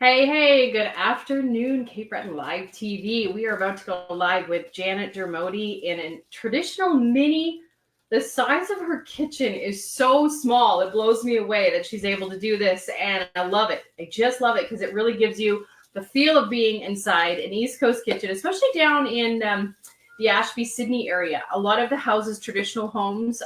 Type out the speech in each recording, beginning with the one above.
Hey, good afternoon, Cape Breton Live TV. We are about to go live with Janet Dermody in a traditional mini. The size of her kitchen is so small. It blows me away that she's able to do this, and I love it. I just love it because it really gives you the feel of being inside an East Coast kitchen, especially down in the Ashby, Sydney area. A lot of the houses, traditional homes,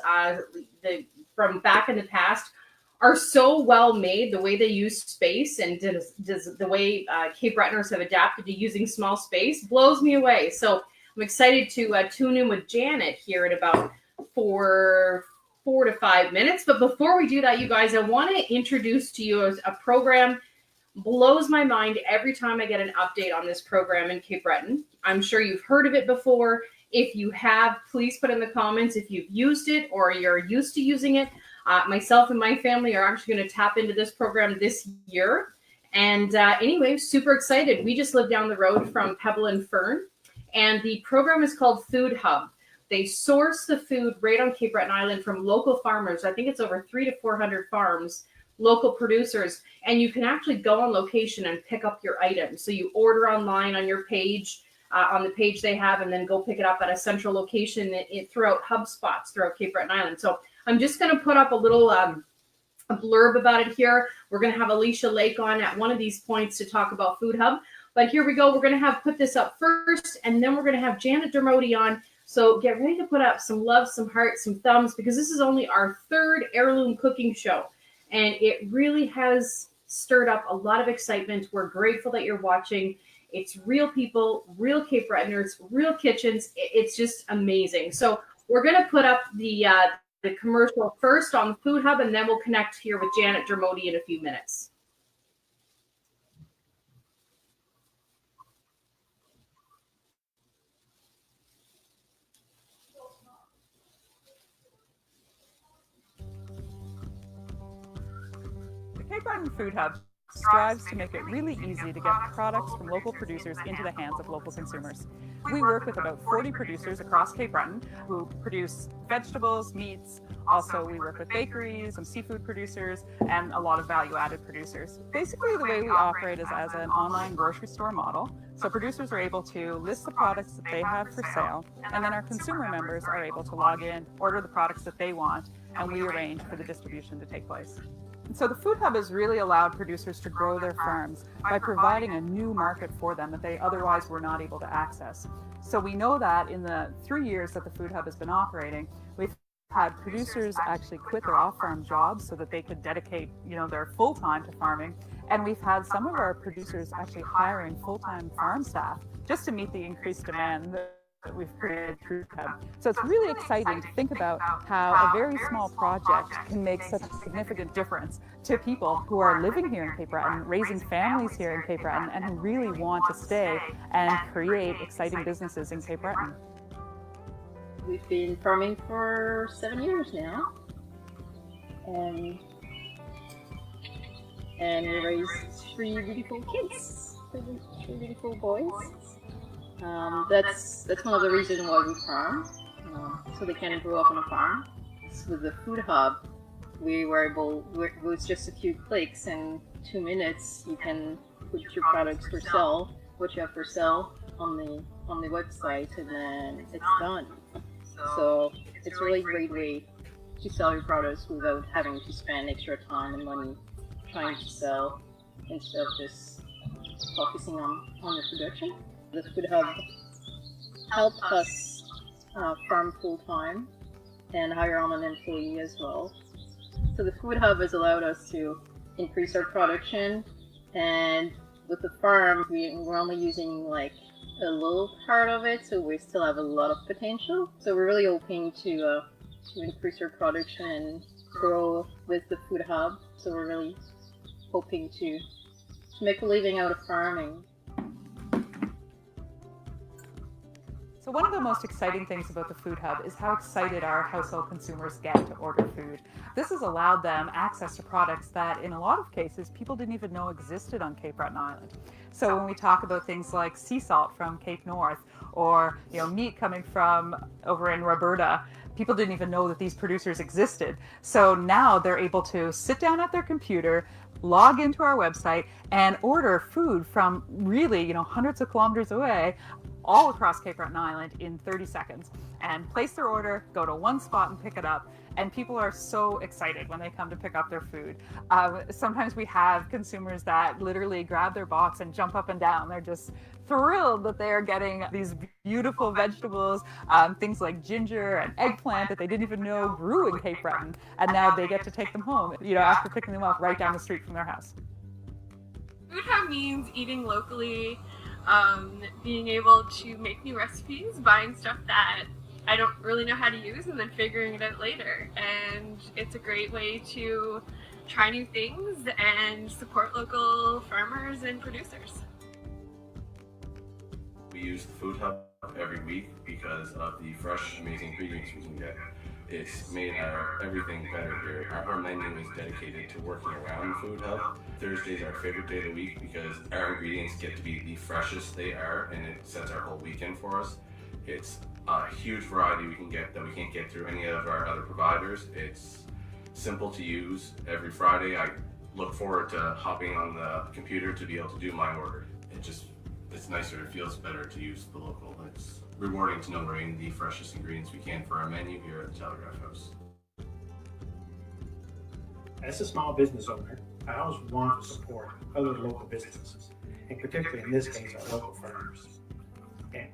from back in the past, are so well made. The way they use space and does the way Cape Bretoners have adapted to using small space blows me away. So I'm excited to tune in with Janet here in about four 4 to 5 minutes. But before we do that, you guys, I want to introduce to you a program blows my mind every time I get an update on this program in Cape Breton. I'm sure you've heard of it before. If you have, please put in the comments if you've used it or you're used to using it. Myself and my family are actually going to tap into this program this year. And anyway, super excited. We just live down the road from Pebble and Fern, and the program is called Food Hub. They source the food right on Cape Breton Island from local farmers. I think it's over 300 to 400 farms, local producers, and you can actually go on location and pick up your items. So you order online on your page, on the page they have, and then go pick it up at a central location throughout hub spots throughout Cape Breton Island. So I'm just going to put up a little a blurb about it here. We're going to have Alicia Lake on at one of these points to talk about Food Hub. But here we go. We're going to have put this up first, and then we're going to have Janet Dermody on. So get ready to put up some love, some hearts, some thumbs, because this is only our third heirloom cooking show. And it really has stirred up a lot of excitement. We're grateful that you're watching. It's real people, real Cape Bretoners, real kitchens. It's just amazing. So we're going to put up the commercial first on the Food Hub, and then we'll connect here with Janet Dermody in a few minutes. The Cape Breton Food Hub strives to make it really easy to get products from local producers into the hands of local consumers. We work with about 40 producers across Cape Breton who produce vegetables, meats. Also, we work with bakeries, some seafood producers, and a lot of value-added producers. Basically, the way we operate is as an online grocery store model. So producers are able to list the products that they have for sale, and then our consumer members are able to log in, order the products that they want, and we arrange for the distribution to take place. So the Food Hub has really allowed producers to grow their farms by providing a new market for them that they otherwise were not able to access. So we know that in the 3 years that the Food Hub has been operating, we've had producers actually quit their off-farm jobs so that they could dedicate, their full time to farming. And we've had some of our producers actually hiring full-time farm staff just to meet the increased demand that we've created through Hub. So it's really exciting to think about how a very small project can make such a significant difference to people who are living here in Cape Breton, raising families here in Cape Breton, and who really want to stay and create exciting businesses in Cape Breton. We've been farming for 7 years now, and we raised three beautiful kids, three beautiful boys. That's one of the reasons why we farm, so they can grow up on a farm. So with the Food Hub, we were able, with just a few clicks and 2 minutes, you can put your products for sale, what you have for sale on the website, and then it's done. So it's really a great way to sell your products without having to spend extra time and money trying to sell instead of just focusing on the production. The Food Hub helped us farm full-time and hire on an employee as well. So the Food Hub has allowed us to increase our production, and with the farm, we're only using like a little part of it, so we still have a lot of potential. So we're really hoping to increase our production and grow with the Food Hub. So we're really hoping to make a living out of farming. So one of the most exciting things about the Food Hub is how excited our household consumers get to order food. This has allowed them access to products that, in a lot of cases, people didn't even know existed on Cape Breton Island. So when we talk about things like sea salt from Cape North, or meat coming from over in Roberta, people didn't even know that these producers existed. So now they're able to sit down at their computer, log into our website and order food from really, hundreds of kilometers away, all across Cape Breton Island in 30 seconds, and place their order, go to one spot and pick it up. And people are so excited when they come to pick up their food. Sometimes we have consumers that literally grab their box and jump up and down. They're just thrilled that they are getting these beautiful vegetables, things like ginger and eggplant that they didn't even know grew in Cape Breton. And now they get to take them home, after picking them up right down the street from their house. Food hub means eating locally, being able to make new recipes, buying stuff that I don't really know how to use, and then figuring it out later. And it's a great way to try new things and support local farmers and producers. We use the Food Hub every week because of the fresh, amazing ingredients we can get. It's made everything better here. Our menu is dedicated to working around the Food Hub. Thursday's our favorite day of the week because our ingredients get to be the freshest they are, and it sets our whole weekend for us. It's a huge variety we can get that we can't get through any of our other providers. It's simple to use. Every Friday I look forward to hopping on the computer to be able to do my order. It's nicer, it feels better to use the local. It's rewarding to know we're getting the freshest ingredients we can for our menu here at the Telegraph House. As a small business owner, I always want to support other local businesses, and particularly in this case, our local farmers. And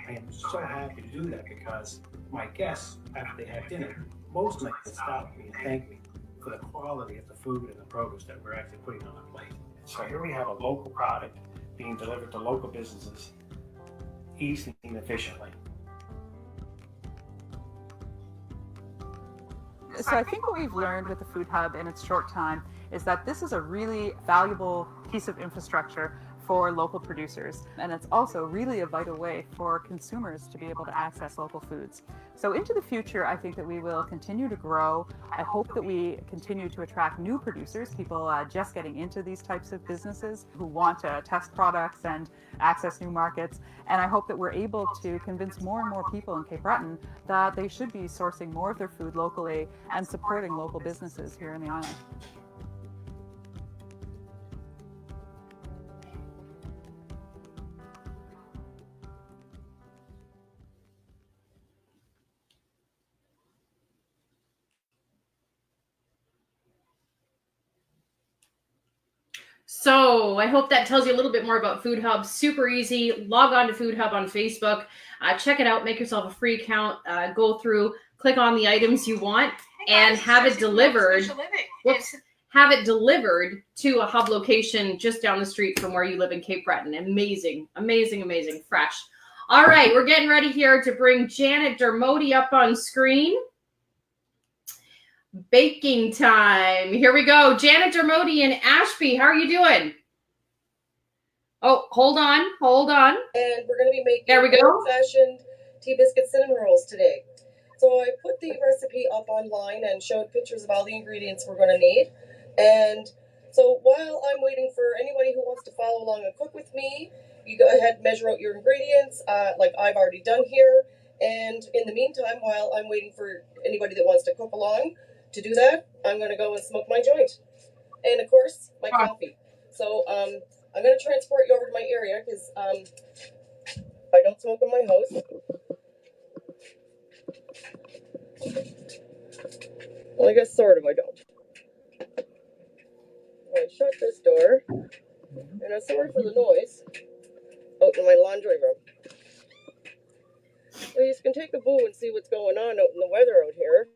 I am so happy to do that because my guests, after they have dinner, most likely stop me and thank me for the quality of the food and the produce that we're actually putting on the plate. So here we have a local product being delivered to local businesses easily and efficiently. So I think what we've learned with the Food Hub in its short time is that this is a really valuable piece of infrastructure for local producers, and it's also really a vital way for consumers to be able to access local foods. So into the future, I think that we will continue to grow. I hope that we continue to attract new producers, people just getting into these types of businesses who want to test products and access new markets. And I hope that we're able to convince more and more people in Cape Breton that they should be sourcing more of their food locally and supporting local businesses here in the island. So I hope that tells you a little bit more about Food Hub. Super easy. Log on to Food Hub on Facebook. Check it out. Make yourself a free account. Go through, click on the items you want, and have it delivered. Have it delivered to a hub location just down the street from where you live in Cape Breton. Amazing, amazing, amazing. Fresh. All right, we're getting ready here to bring Janet Dermody up on screen. Baking time. Here we go. Janet Dermody in Ashby. How are you doing? Oh, hold on. And we're going to be making there we go. old-fashioned tea biscuit cinnamon rolls today. So I put the recipe up online and showed pictures of all the ingredients we're going to need. And so while I'm waiting for anybody who wants to follow along and cook with me, you go ahead and measure out your ingredients like I've already done here. And in the meantime, while I'm waiting for anybody that wants to cook along, to do that, I'm going to go and smoke my joint. And of course, my coffee. So I'm going to transport you over to my area because I don't smoke in my house. Well, I guess sort of I don't. I shut this door. And I'm sorry for the noise out in my laundry room. Well, you can take a boo and see what's going on out in the weather out here.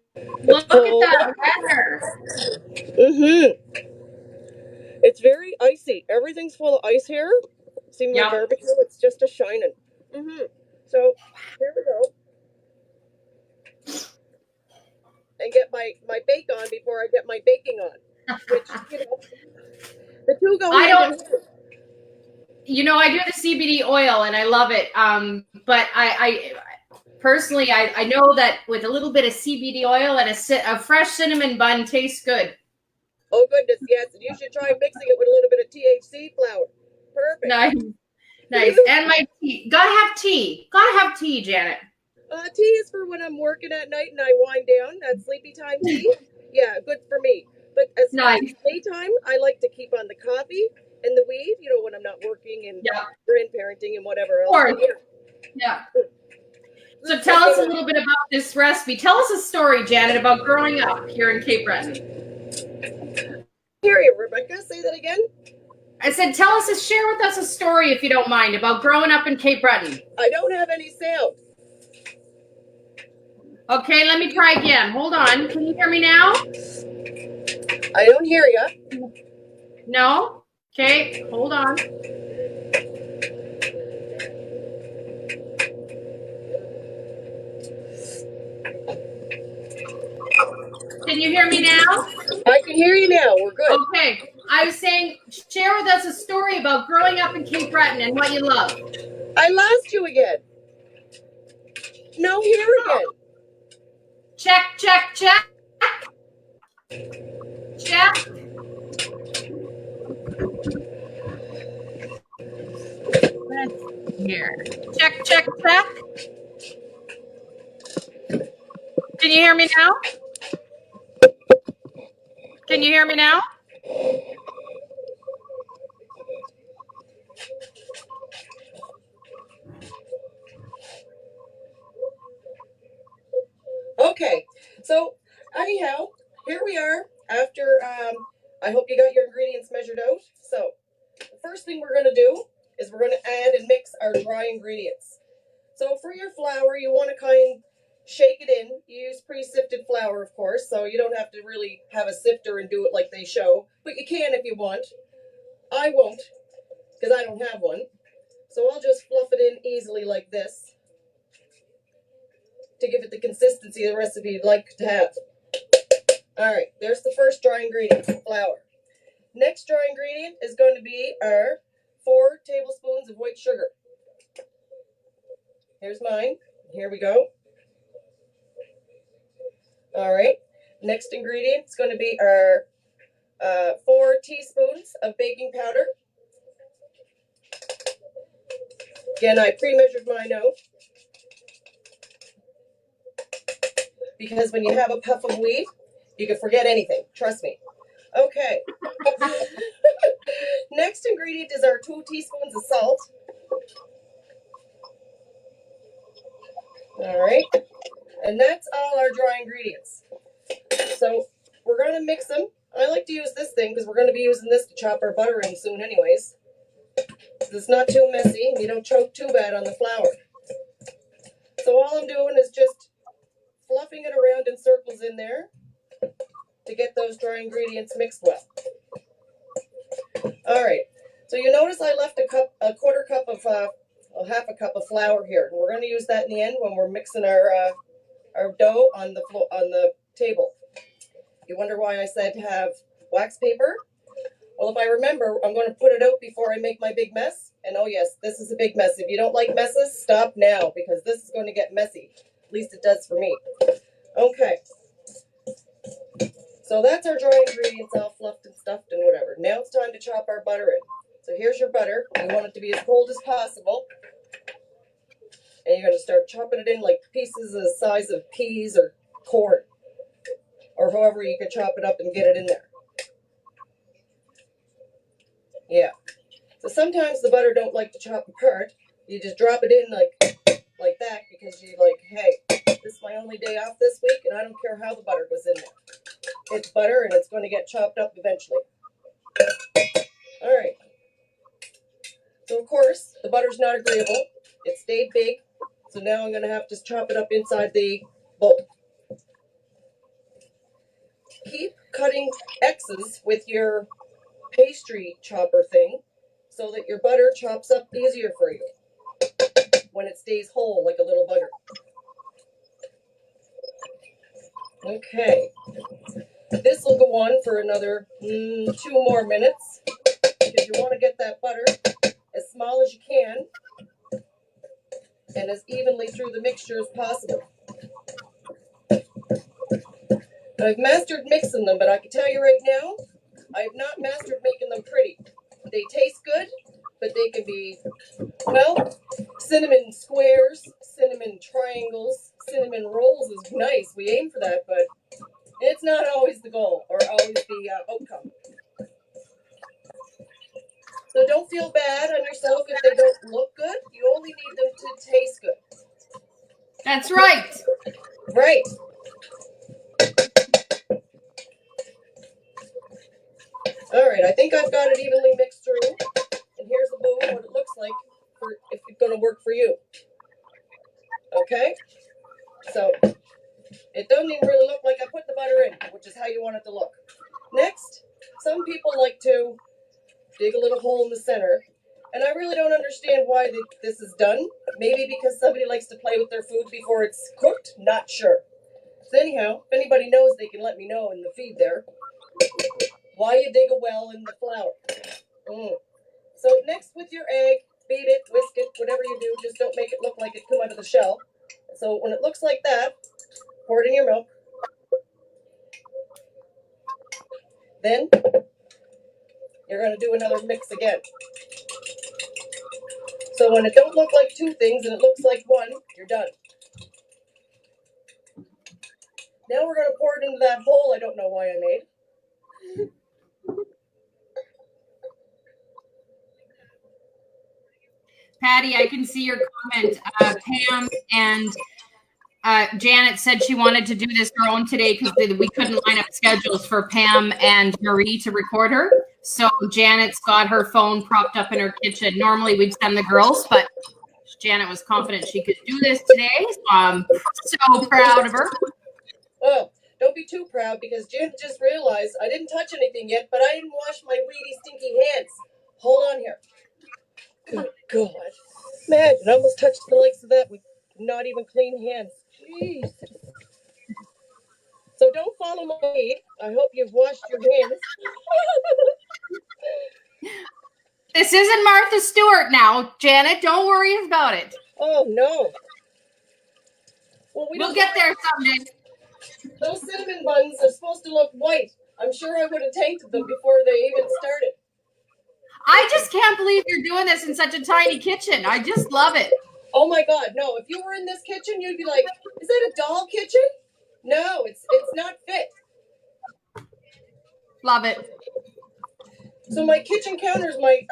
Look at that weather. It's very icy. Everything's full of ice here. See my barbecue? It's just a shining. So here we go. And get my bake on before I get my baking on. Which, the two go hand in hand. I do the CBD oil and I love it. But I personally, I know that with a little bit of CBD oil and a fresh cinnamon bun tastes good. Oh, goodness, yes. You should try mixing it with a little bit of THC flour. Perfect. Nice. And my tea. Gotta have tea, Janet. Tea is for when I'm working at night and I wind down. That's sleepy time tea. Yeah, good for me. But as Nice. daytime, I like to keep on the coffee and the weed, you know, when I'm not working and Yeah. grandparenting and whatever else. Of course. Yeah. So tell us a little bit about this recipe. Tell us a story, Janet, about growing up here in Cape Breton. Hear you, Rebecca. Say that again. I said, share with us a story, if you don't mind, about growing up in Cape Breton. I don't have any sound. Okay, let me try again. Hold on. Can you hear me now? I don't hear you. No? Okay, hold on. Can you hear me now? I can hear you now. We're good. Okay. I was saying, share with us a story about growing up in Cape Breton and what you love. I lost you again. No, here again. Check, check, check. Check. Let's see here. Check, check, check. Can you hear me now? Can you hear me now? Okay, so anyhow, here we are after, I hope you got your ingredients measured out. So the first thing we're going to do is we're going to add and mix our dry ingredients. So for your flour, you want to shake it in. You use pre-sifted flour, of course, so you don't have to really have a sifter and do it like they show, but you can if you want. I won't, because I don't have one. So I'll just fluff it in easily like this to give it the consistency of the recipe you'd like to have. All right, there's the first dry ingredient, flour. Next dry ingredient is going to be our 4 tablespoons of white sugar. Here's mine. Here we go. All right, next ingredient is going to be our 4 teaspoons of baking powder. Again, I pre-measured mine out, because when you have a puff of weed, you can forget anything. Trust me. Okay. Next ingredient is our 2 teaspoons of salt. All right. And that's all our dry ingredients. So we're going to mix them. I like to use this thing because we're going to be using this to chop our butter in soon anyways. It's not too messy and you don't choke too bad on the flour. So all I'm doing is just fluffing it around in circles in there to get those dry ingredients mixed well. All right. So you notice I left a quarter cup of, half a cup of flour here. And we're going to use that in the end when we're mixing our dough on the table. You wonder why I said to have wax paper? Well, if I remember, I'm going to put it out before I make my big mess. And oh yes, this is a big mess. If you don't like messes, stop now, because this is going to get messy. At least it does for me. Okay. So that's our dry ingredients all fluffed and stuffed and whatever. Now it's time to chop our butter in. So here's your butter. You want it to be as cold as possible. And you're going to start chopping it in like pieces the size of peas or corn. Or however you can chop it up and get it in there. Yeah. So sometimes the butter don't like to chop apart. You just drop it in like that because you're like, hey, this is my only day off this week and I don't care how the butter goes in there. It's butter and it's going to get chopped up eventually. All right. So of course, the butter's not agreeable. It stayed big. So now I'm going to have to chop it up inside the bowl. Keep cutting X's with your pastry chopper thing so that your butter chops up easier for you when it stays whole like a little bugger. Okay. This will go on for another 2 more minutes because you want to get that butter as small as you can and as evenly through the mixture as possible. I've mastered mixing them, but I can tell you right now, I have not mastered making them pretty. They taste good, but they can be, well, cinnamon squares, cinnamon triangles, cinnamon rolls is nice. We aim for that, but It's not always the goal or always the outcome. So don't feel bad on yourself if they don't look good. You only need them to taste good. That's right. Right. All right, I think I've got it evenly mixed through. And here's the boom, what it looks like for if it's going to work for you. Okay? So it doesn't even really look like I put the butter in, which is how you want it to look. Next, some people like to dig a little hole in the center. And I really don't understand why this is done. Maybe because somebody likes to play with their food before it's cooked. Not sure. So anyhow, if anybody knows, they can let me know in the feed there. Why you dig a well in the flour. So next with your egg, beat it, whisk it, whatever you do. Just don't make it look like it come out of the shell. So when it looks like that, pour it in your milk. Then you're going to do another mix again. So when it don't look like two things and it looks like one, you're done. Now we're going to pour it into that hole I don't know why I made. Patty, I can see your comment. Pam and Janet said she wanted to do this her own today because we couldn't line up schedules for Pam and Marie to record her. So Janet's got her phone propped up in her kitchen. Normally we'd send the girls, but Janet was confident she could do this today. So I'm so proud of her. Oh, don't be too proud because Janet just realized I didn't touch anything yet, but I didn't wash my weedy, stinky hands. Hold on here. Good God. Imagine, I almost touched the likes of that with not even clean hands. Jeez. So don't follow my lead. I hope you've washed your hands. This isn't Martha Stewart now, Janet. Don't worry about it. Oh, no. Well, we'll get there someday. Those cinnamon buns are supposed to look white. I'm sure I would have tainted them before they even started. I just can't believe you're doing this in such a tiny kitchen. I just love it. Oh my God, no. If you were in this kitchen, you'd be like, is that a doll kitchen? No, it's not fit. Love it. So my kitchen counter is my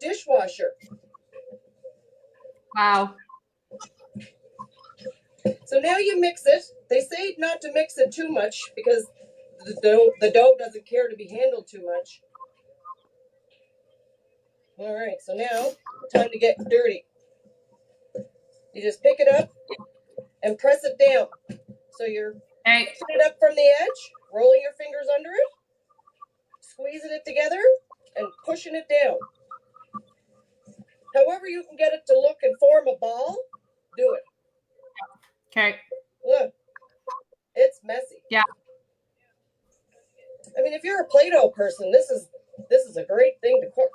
dishwasher. Wow. So now you mix it. They say not to mix it too much because the dough doesn't care to be handled too much. All right, so now time to get dirty. You just pick it up and press it down. So you're picking it up from the edge, rolling your fingers under it, squeezing it together, and pushing it down. However you can get it to look and form a ball, do it. Okay. Look, it's messy. Yeah. I mean, if you're a Play-Doh person, this is a great thing to cook.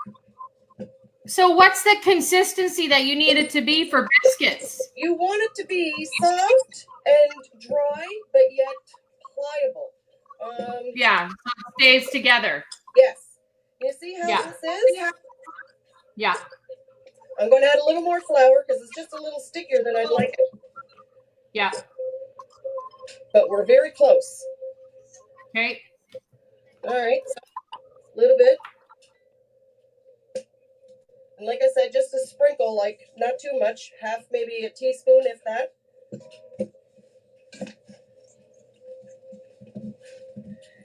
So what's the consistency that you need it to be for biscuits? You want it to be soft and dry, but yet pliable. Yeah, so it stays together. Yes. You see how this is? Yeah. I'm going to add a little more flour because it's just a little stickier than I'd like it. Yeah. But we're very close. Okay. All right. So a little bit. And like I said, just a sprinkle, like not too much, half maybe a teaspoon, if that.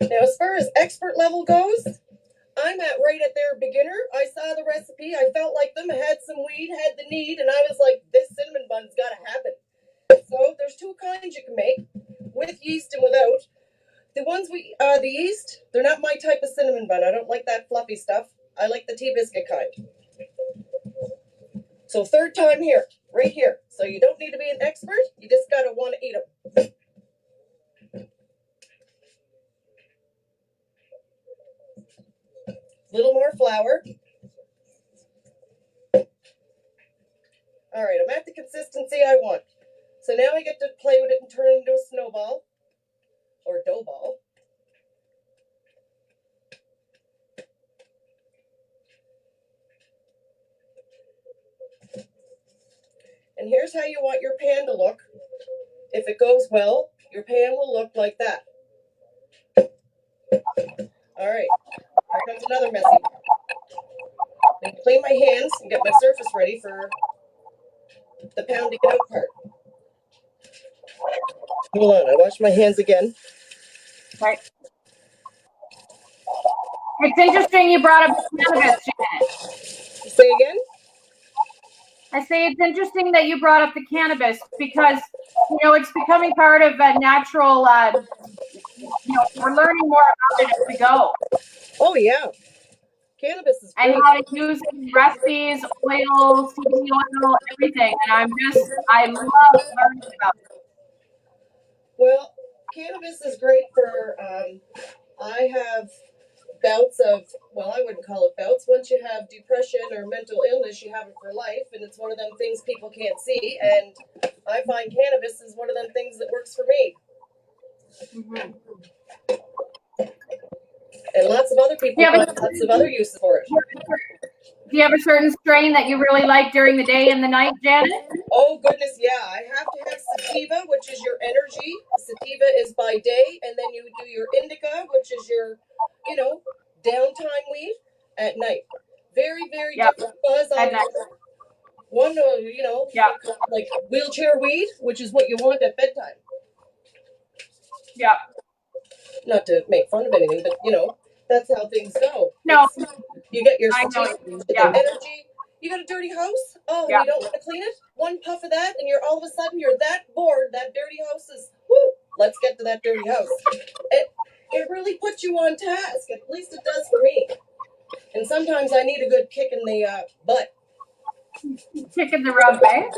Now, as far as expert level goes, I'm at right at their beginner. I saw the recipe. I felt like them. I had some weed, had the need, and I was like, this cinnamon bun's got to happen. So there's two kinds you can make, with yeast and without. The ones the yeast, they're not my type of cinnamon bun. I don't like that fluffy stuff. I like the tea biscuit kind. So third time here, right here. So you don't need to be an expert. You just got to want to eat them. Little more flour. All right, I'm at the consistency I want. So now I get to play with it and turn it into a snowball or dough ball. And here's how you want your pan to look. If it goes well, your pan will look like that. right, here comes another messy one. I'm gonna clean my hands and get my surface ready for the pounding it out part. Hold on, I washed my hands again. Right. It's interesting you brought up cannabis, Janet. Say again? I say it's interesting that you brought up the cannabis because, you know, it's becoming part of a natural, you know, we're learning more about it as we go. Oh yeah, cannabis is And great. how to use it in recipes, oils, CBD oil, everything. And I love learning about it. Well, cannabis is great for, I have bouts of, well, I wouldn't call it bouts. Once you have depression or mental illness, you have it for life, and it's one of them things people can't see. And I find cannabis is one of them things that works for me. Mm-hmm. And lots of other people Yeah, find lots of other uses for it. Do you have a certain strain that you really like during the day and the night, Janet? Oh goodness, yeah. I have to have sativa, which is your energy. Sativa is by day, and then you do your indica, which is your, you know, downtime weed at night. Very, very Yep. different buzz on At night. one, you know, Yeah. like wheelchair weed, which is what you want at bedtime. Yeah. Not to make fun of anything, but you know, that's how things go. No. You get your I know. sativa, Yeah. the energy. You got a dirty house? Oh, Yeah. and you don't want to clean it? One puff of that, and you're all of a sudden you're that bored. That dirty house is whoo. Let's get to that dirty house. It really puts you on task. At least it does for me. And sometimes I need a good kick in the butt. Kick in the rub, eh?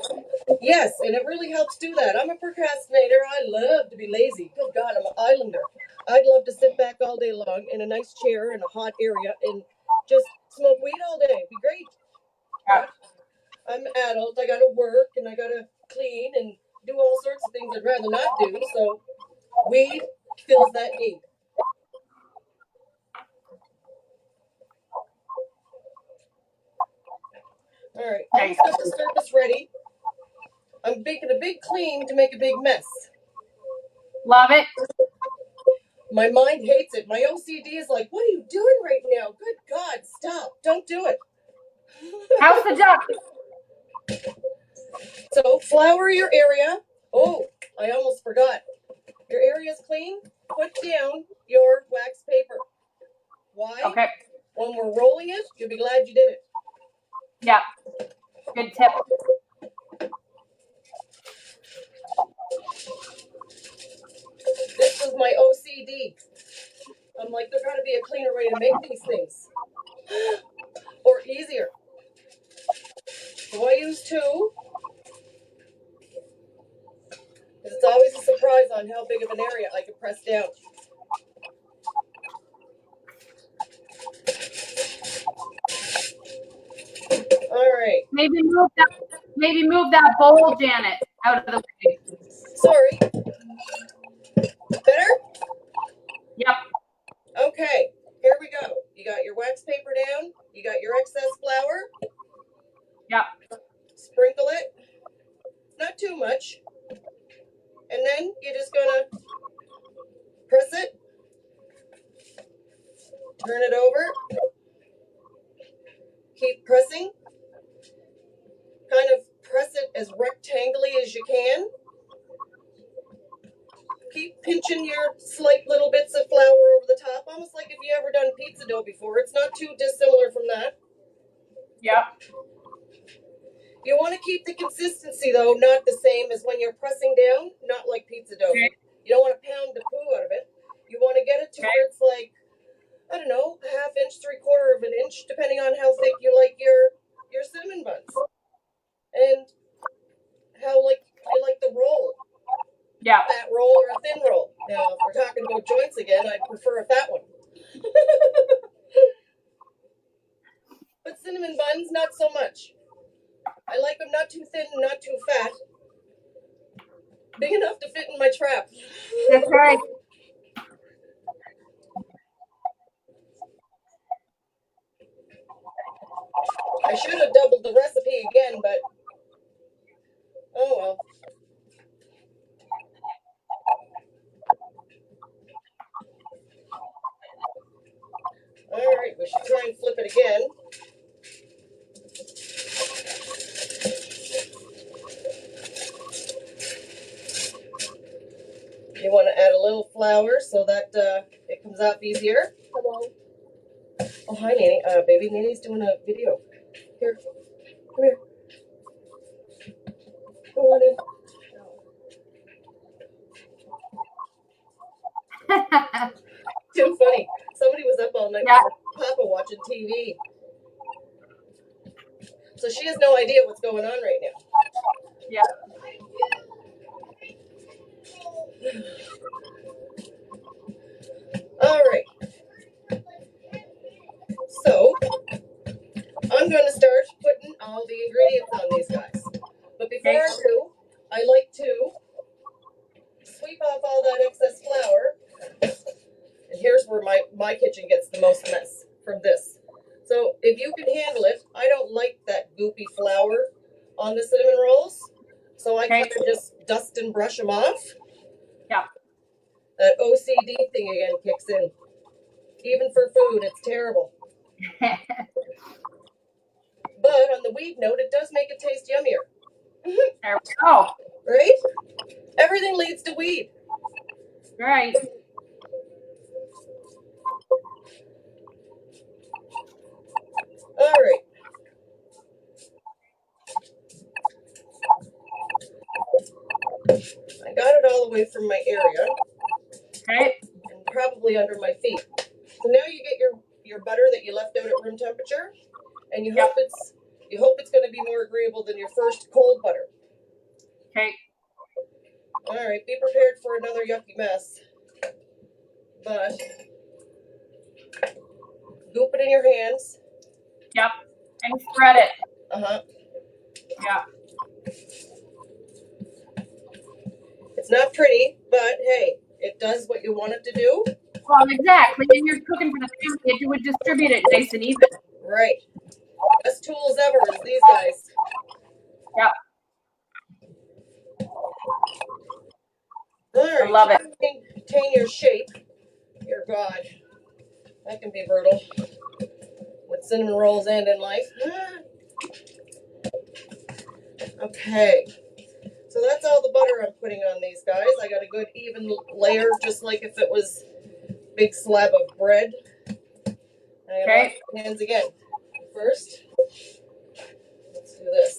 Yes, and it really helps do that. I'm a procrastinator. I love to be lazy. Good God, I'm an islander. I'd love to sit back all day long in a nice chair in a hot area and just smoke weed all day. It'd be great. Yeah. I'm an adult. I gotta work and I gotta clean and do all sorts of things I'd rather not do. So weed fills that need. All right, Nice. almost got the surface ready. I'm making a big clean to make a big mess. Love it. My mind hates it. My OCD is like, what are you doing right now? Good God, stop. Don't do it. How's the duck? So flour your area. Oh, I almost forgot. Your area's clean. Put down your wax paper. Why? Okay. When we're rolling it, you'll be glad you did it. Yeah. Good tip. This was my OCD. I'm like, there gotta be a cleaner way to make these things. Or easier. So I use two. Because it's always a surprise on how big of an area I can press down. All right. Maybe move that bowl, Janet, out of the way. Sorry. Better? Yep. Okay. Here we go. You got your wax paper down. You got your excess flour. Yep. Sprinkle it. Not too much. And then you're just gonna press it. Turn it over. Keep pressing. Kind of press it as rectangly as you can. Keep pinching your slight little bits of flour over the top, almost like if you ever done pizza dough before. It's not too dissimilar from that. Yep. You want to keep the consistency, though, not the same as when you're pressing down, not like pizza dough. Okay. You don't want to pound the poo out of it. You want to get it to where it's like, I don't know, a half inch, 3/4 of an inch, depending on how thick you like your cinnamon buns. And how like you like the roll. Yeah. Fat roll or a thin roll. Now, if we're talking about joints again, I'd prefer a fat one. But cinnamon buns, not so much. I like them not too thin and not too fat. Big enough to fit in my trap. That's right. I should have doubled the recipe again, but oh well. We should try and flip it again. You want to add a little flour so that it comes out easier. Hello. Oh, hi, Nanny. Baby Nanny's doing a video. Here, come here. Go on in. Too funny. Somebody was up all night with Papa watching TV. So she has no idea what's going on right now. Yeah. All right. So I'm going to start putting all the ingredients on these guys. But before I do, I like to sweep off all that excess flour. And here's where my kitchen gets the most mess from this. So if you can handle it, I don't like that goopy flour on the cinnamon rolls. So I kind of just dust and brush them off. Yeah. That OCD thing again kicks in. Even for food, it's terrible. But on the weed note, it does make it taste yummier. There we go. Right? Everything leads to weed. Right. All right. I got it all away from my area. Okay. And probably under my feet. So now you get your butter that you left out at room temperature, and you hope it's going to be more agreeable than your first cold butter. Okay. All right, be prepared for another yucky mess. But goop it in your hands. Yep. And spread it. Uh-huh. Yeah. It's not pretty, but hey, it does what you want it to do. Well, exactly. And you're cooking for the family, you would distribute it nice and even. Right. Best tools ever is these guys. Yep. All right. I love it. Maintain your shape. Dear God. That can be brutal. With cinnamon rolls and in life. Okay. So that's all the butter I'm putting on these guys. I got a good even layer, just like if it was a big slab of bread. I gotta wash my hands again. First, let's do this.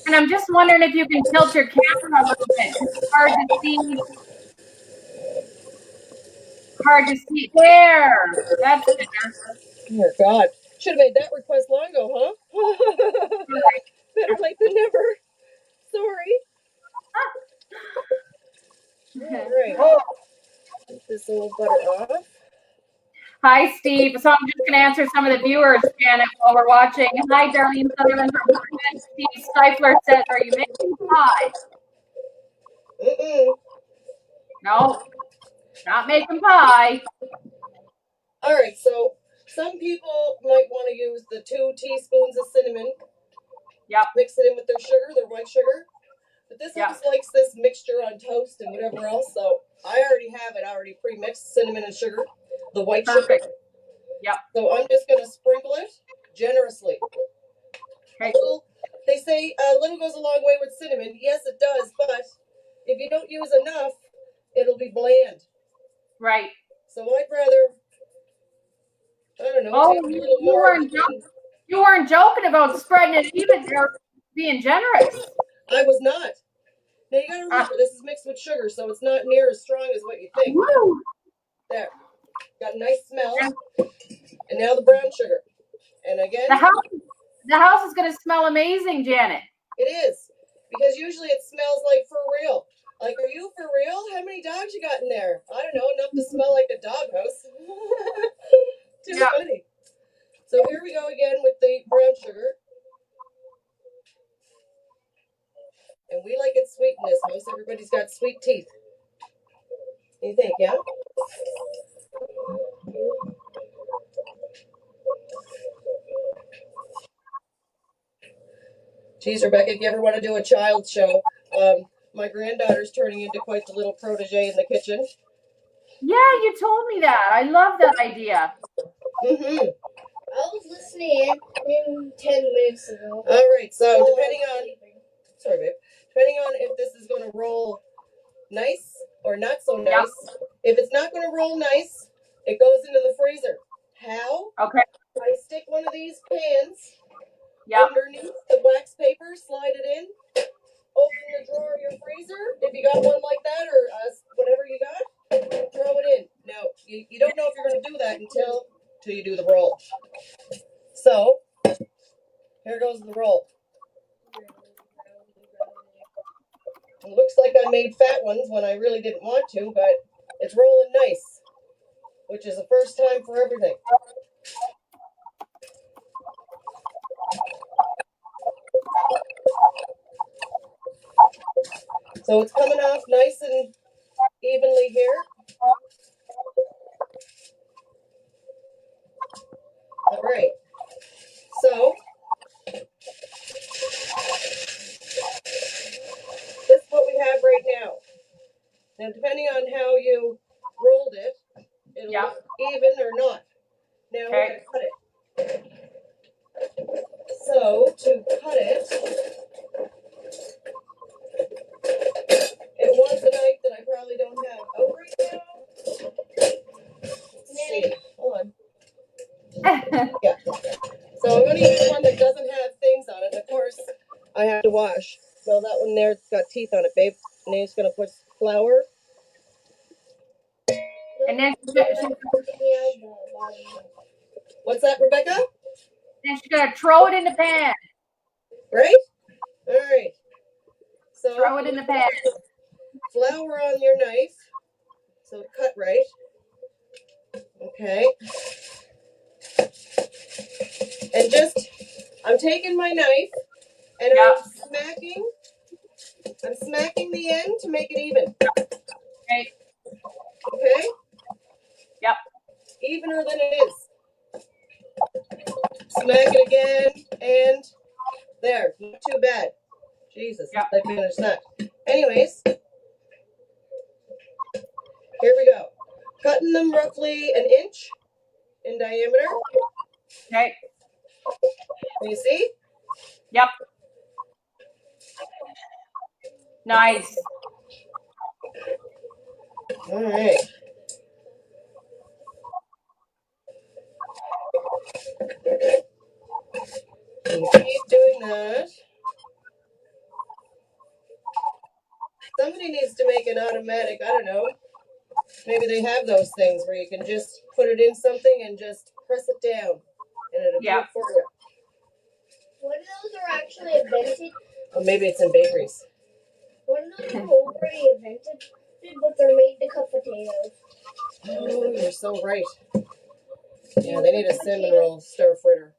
And I'm just wondering if you can tilt your camera a little bit. It's hard to see. Hard to see. There. That's it. Dear God. Should have made that request long ago, huh? Better late than never. Sorry. All right. Get this little butter off. Hi, Steve. So I'm just going to answer some of the viewers, Janet, while we're watching. Hi, Darlene Sutherland from Portland. Steve Stifler says, are you making pie? No, not making pie. All right, so some people might want to use the 2 teaspoons of cinnamon. Yep. Mix it in with their sugar, their white sugar. But this house likes this mixture on toast and whatever else, so I already have it already pre-mixed, cinnamon and sugar, the white sugar. Yep. So I'm just going to sprinkle it generously. Okay. They say a little goes a long way with cinnamon. Yes, it does, but if you don't use enough, it'll be bland. Right. So I'd rather, I don't know, oh, take a little more. You weren't joking about spreading it even or being generous. I was not. Now you gotta remember, this is mixed with sugar, so it's not near as strong as what you think. Woo. There. Got a nice smell. And now the brown sugar. And again, the house is going to smell amazing, Janet. It is. Because usually it smells like for real. Like, are you for real? How many dogs you got in there? I don't know, enough to smell like a doghouse. Too funny. So here we go again with the brown sugar. And we like it sweet in this house. Everybody's got sweet teeth. You think, yeah? Geez, Rebecca, if you ever want to do a child show, my granddaughter's turning into quite the little protege in the kitchen. Yeah, you told me that. I love that idea. Mm-hmm. I was listening in 10 minutes ago. All right, so depending on if this is going to roll nice or not so nice. If it's not going to roll nice, it goes into the freezer. How? Okay. I stick one of these pans Yep. underneath the wax paper, slide it in, open the drawer of your freezer. If you got one like that or whatever you got, throw it in. Now, you don't know if you're going to do that until you do the roll. So, here goes the roll. It looks like I made fat ones when I really didn't want to, but it's rolling nice, which is the first time for everything. So it's coming off nice and evenly here. All right. So this is what we have right now. Now, depending on how you rolled it, it'll look even or not. Now we're going to cut it. So to cut it, it wants a knife that I probably don't have out right now. Let's see. Hold on. Yeah. So I'm going to use one that doesn't have things on it. And of course, I have to wash. Well, that one there's got teeth on it, babe. And then just going to put flour. And then What's that, Rebecca? then she's gonna throw it in the pan. Right? All right. So Throw it in the pan. Flour on your knife. So cut right. Okay. And I'm taking my knife and I'm smacking the end to make it even. Okay. Okay? Yep. Evener than it is. Smack it again, and there. Not too bad. Jesus, I finished that. Anyways, here we go. Cutting them roughly an inch in diameter. Okay. Can you see? Yep. Nice. All right. And keep doing that. Somebody needs to make an automatic, I don't know. Maybe they have those things where you can just put it in something and just press it down. And it'll do it for you. One of those are actually invented. Or maybe it's in bakeries. One of those are already invented, but they're made to cut potatoes. Oh, you're so right. Yeah, they need a cinnamon roll stir fritter.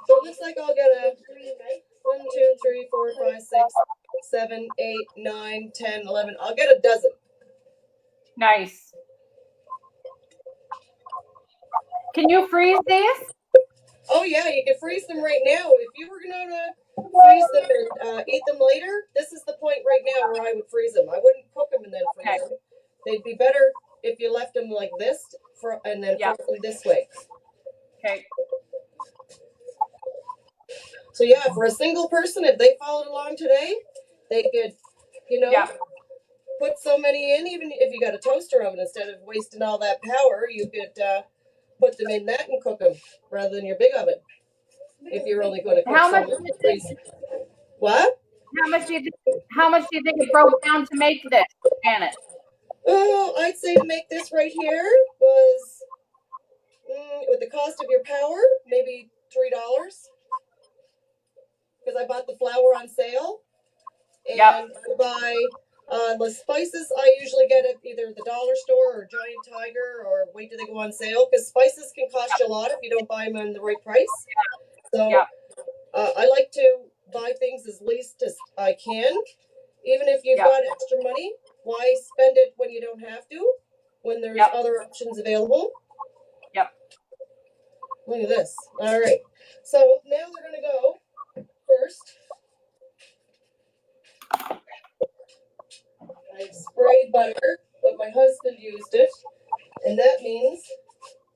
So it looks like I'll get a 1, 2, 3, 4, 5, 6, 7, 8, 9, 10, 11. I'll get a dozen. Nice. Can you freeze these? Oh yeah, you can freeze them right now. If you were going to freeze them and eat them later, this is the point right now where I would freeze them. I wouldn't cook them and then freeze them. They'd be better if you left them like this and then froze them this way. Okay. So yeah, for a single person, if they followed along today, they could, put so many in. Even if you got a toaster oven, instead of wasting all that power, you could put them in that and cook them rather than your big oven. If you're only going to cook so much, what? How much do you think it broke down to make this, Janet? Oh, I'd say to make this right here was with the cost of your power, maybe $3. Because I bought the flour on sale. And buy the spices I usually get at either the dollar store or Giant Tiger or wait till they go on sale. Because spices can cost you a lot if you don't buy them in the right price. So I like to buy things as least as I can. Even if you've got extra money, why spend it when you don't have to? When there's other options available. Yep. Look at this. All right. So now we're going to go first. I spray butter, but my husband used it, and that means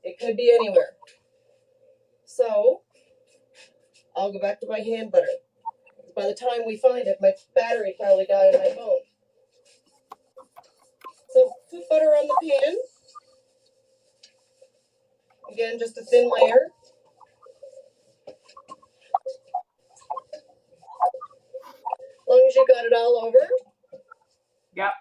it could be anywhere. So I'll go back to my hand butter. By the time we find it, my battery probably died on my phone. So put butter on the pan. Again, just a thin layer. As long as you got it all over. Yep.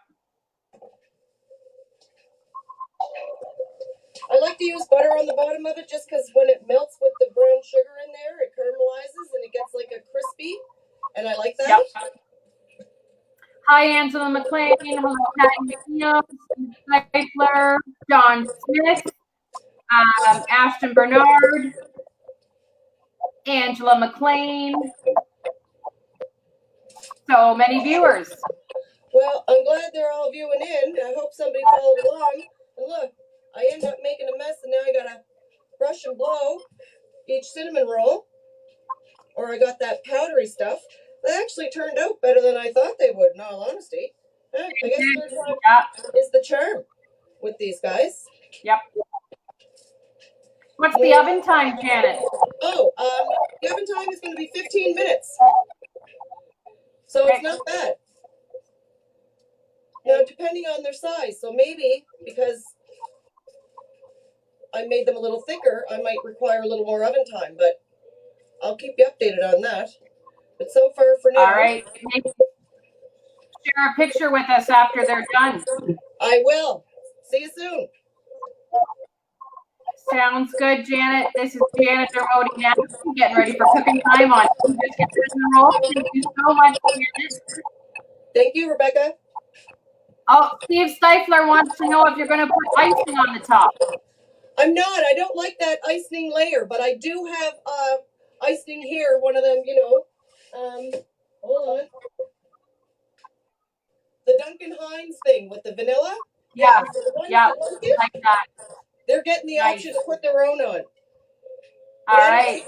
I like to use butter on the bottom of it just because when it melts with the brown sugar in there, it caramelizes and it gets like a crispy, and I like that. Yep. Hi, Angela McLean. Hello, Patty McNeil, Steve Seifler, John Smith, Ashton Bernard, Angela McLean. So many viewers. Well, I'm glad they're all viewing in. I hope somebody followed along. And look, I end up making a mess, and now I gotta brush and blow each cinnamon roll. Or I got that powdery stuff. They actually turned out better than I thought they would, in all honesty. I guess third time is the charm with these guys. Yep. What's the oven time, Janet? Oh, the oven time is going to be 15 minutes. So it's not bad. Now, depending on their size, so maybe because I made them a little thicker, I might require a little more oven time, but I'll keep you updated on that. But so far for now. All right. Share a picture with us after they're done. I will. See you soon. Sounds good, Janet. This is Janet Dermody now. Getting ready for cooking time on Tea Biscuits in the Roll. Thank you so much, Janet. Thank you, Rebecca. Oh, Steve Seifler wants to know if you're going to put icing on the top. I'm not. I don't like that icing layer, but I do have icing here. One of them, you know. Hold on. The Duncan Hines thing with the vanilla. Yeah, yeah, like that. They're getting the option to put their own on. All right.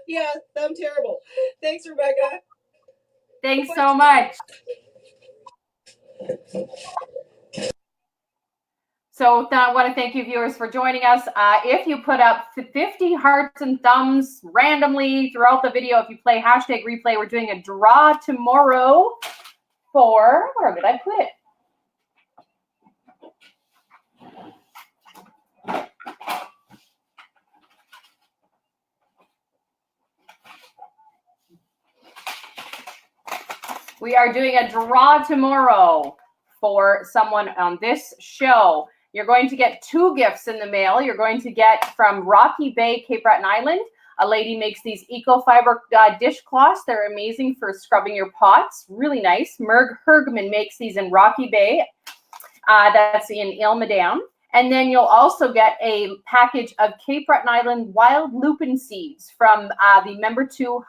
Yeah, I'm terrible. Thanks, Rebecca. Thanks so much. So I want to thank you, viewers, for joining us. If you put up 50 hearts and thumbs randomly throughout the video, if you play hashtag replay, we're doing a draw tomorrow for, where did I put it? We are doing a draw tomorrow for someone on this show. You're going to get 2 gifts in the mail. You're going to get from Rocky Bay, Cape Breton Island. A lady makes these eco-fiber dishcloths. They're amazing for scrubbing your pots. Really nice. Merg Hergman makes these in Rocky Bay. That's in Ilmadown. And then you'll also get a package of Cape Breton Island wild lupin seeds from the Member 2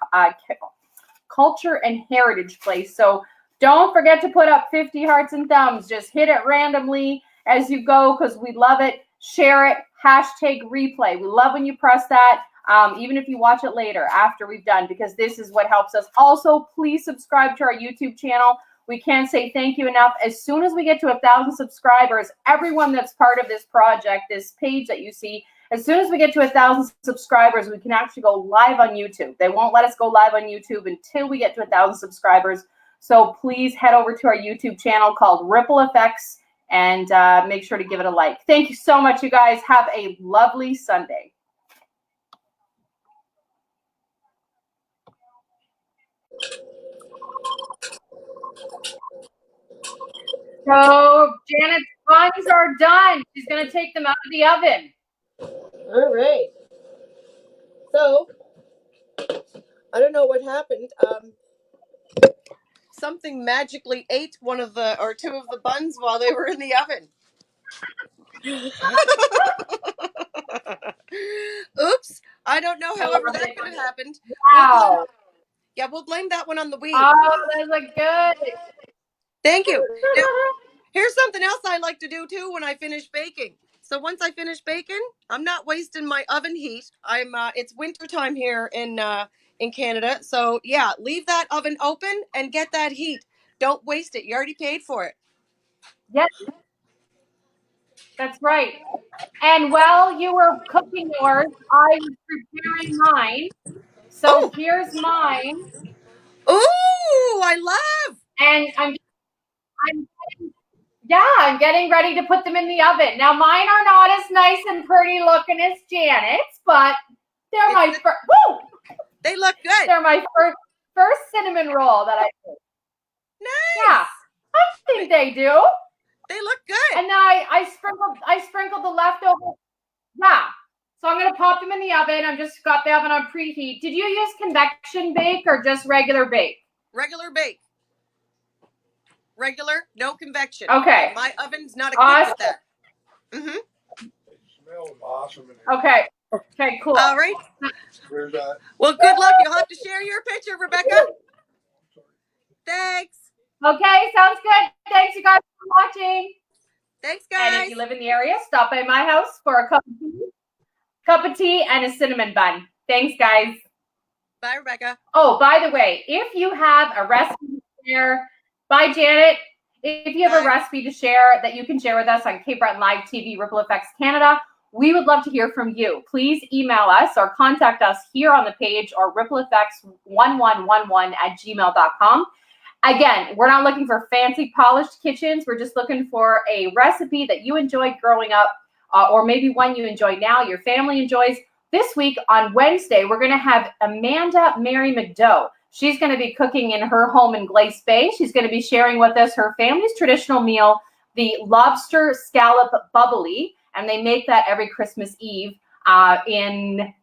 Culture and Heritage Place. So don't forget to put up 50 hearts and thumbs. Just hit it randomly as you go because we love it. Share it. Hashtag replay. We love when you press that, even if you watch it later after we've done, because this is what helps us. Also, please subscribe to our YouTube channel. We can't say thank you enough. As soon as we get to 1,000 subscribers, everyone that's part of this project, this page that you see, as soon as we get to 1,000 subscribers, we can actually go live on YouTube. They won't let us go live on YouTube until we get to 1,000 subscribers. So please head over to our YouTube channel called Ripple Effects and make sure to give it a like. Thank you so much, you guys. Have a lovely Sunday. So Janet's buns are done. She's going to take them out of the oven. All right. So, I don't know what happened. Something magically ate one of the, or 2 of the buns while they were in the oven. Oops. I don't know. However, that could have happened. Wow. We'll blame that one on the weed. Oh, that's a good. Thank you. Now, here's something else I like to do too when I finish baking. So once I finish baking, I'm not wasting my oven heat. It's winter time here in Canada. So yeah, leave that oven open and get that heat. Don't waste it. You already paid for it. Yes. That's right. And while you were cooking yours, I was preparing mine. So here's mine. Ooh, I love. And I'm getting ready to put them in the oven. Now mine are not as nice and pretty looking as Janet's, but they're my first. Woo! They look good. They're my first cinnamon roll that I did. Nice. Yeah, I think they do. They look good. And then I sprinkled the leftover. Yeah. So I'm gonna pop them in the oven. I've just got the oven on preheat. Did you use convection bake or just regular bake? Regular bake. Regular, no convection. Okay. My oven's not equipped with that. It smells awesome. Okay. Okay, cool. All right. Where's that? Well, good luck. You'll have to share your picture, Rebecca. Thanks. Okay, sounds good. Thanks, you guys, for watching. Thanks, guys. And if you live in the area, stop by my house for a cup of tea and a cinnamon bun. Thanks, guys. Bye, Rebecca. Oh, by the way, if you have a recipe to share, bye, Janet. If you have a recipe to share that you can share with us on Cape Breton Live TV, Ripple Effects Canada, we would love to hear from you. Please email us or contact us here on the page or rippleeffects1111@gmail.com. Again, we're not looking for fancy polished kitchens. We're just looking for a recipe that you enjoyed growing up, or maybe one you enjoy now, your family enjoys. This week on Wednesday, we're going to have Amanda Mary McDough. She's going to be cooking in her home in Glace Bay. She's going to be sharing with us her family's traditional meal, the lobster scallop bubbly, and they make that every Christmas Eve in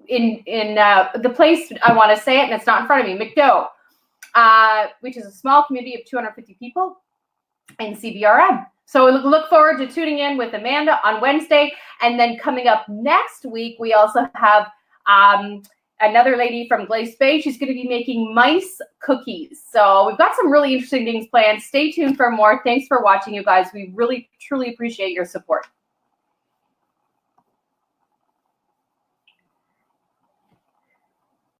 the place, I want to say it, and it's not in front of me, McDough, which is a small community of 250 people in CBRM. So we look forward to tuning in with Amanda on Wednesday. And then coming up next week, we also have another lady from Glace Bay. She's going to be making mice cookies. So we've got some really interesting things planned. Stay tuned for more. Thanks for watching, you guys. We really, truly appreciate your support.